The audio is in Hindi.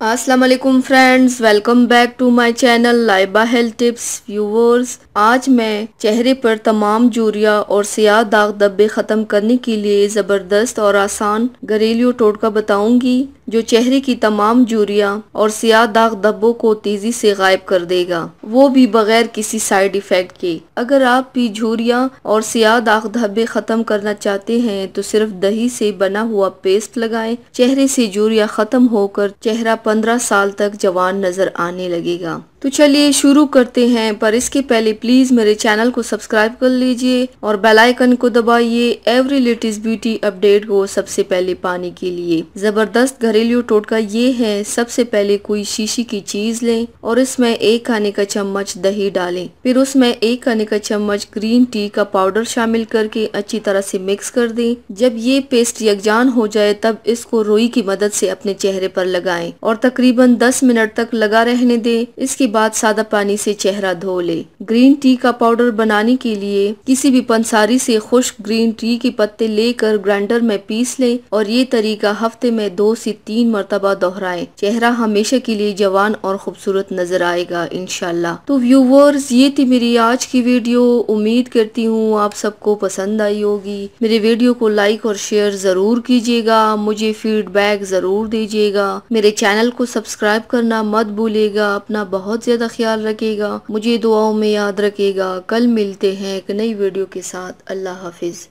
अस्सलाम वालेकुम friends, welcome back to my channel Laiba health tips. Viewers, आज मैं चेहरे पर तमाम झुर्रियां और सियाह दाग धब्बे ख़त्म करने के लिए ज़बरदस्त और आसान घरेलू टोटका बताऊंगी जो चेहरे की तमाम झुर्रियां और सियाह दाग धब्बों को तेजी से गायब कर देगा, वो भी बगैर किसी साइड इफेक्ट के। अगर आप भी झुर्रियां और सियाह दाग धब्बे ख़त्म करना चाहते हैं तो सिर्फ दही से बना हुआ पेस्ट लगाएं। चेहरे से झुर्रियां ख़त्म होकर चेहरा 15 साल तक जवान नजर आने लगेगा। तो चलिए शुरू करते हैं, पर इसके पहले प्लीज मेरे चैनल को सब्सक्राइब कर लीजिए और बेल आइकन को दबाइए एवरी लेटेस्ट ब्यूटी अपडेट को सबसे पहले पाने के लिए। जबरदस्त घरेलू टोटका ये है, सबसे पहले कोई शीशी की चीज लें और इसमें 1 खाने का चम्मच दही डालें। फिर उसमें 1 खाने का चम्मच ग्रीन टी का पाउडर शामिल करके अच्छी तरह से मिक्स कर दें। जब ये पेस्ट यकजान हो जाए तब इसको रुई की मदद से अपने चेहरे पर लगाएं और तकरीबन 10 मिनट तक लगा रहने दें। इसके बाद सादा पानी से चेहरा धो ले। ग्रीन टी का पाउडर बनाने के लिए किसी भी पंसारी से खुश्क ग्रीन टी के पत्ते लेकर ग्राइंडर में पीस लें और ये तरीका हफ्ते में 2 से 3 मरतबा दोहराएं। चेहरा हमेशा के लिए जवान और खूबसूरत नजर आएगा इंशाल्लाह। तो व्यूवर्स, ये थी मेरी आज की वीडियो। उम्मीद करती हूँ आप सबको पसंद आई होगी। मेरे वीडियो को लाइक और शेयर जरूर कीजिएगा, मुझे फीडबैक जरूर दीजिएगा। मेरे चैनल को सब्सक्राइब करना मत भूलिएगा। अपना बहुत ज्यादा ख्याल रखिएगा, मुझे दुआओं में याद रखिएगा। कल मिलते हैं एक नई वीडियो के साथ। अल्लाह हाफिज।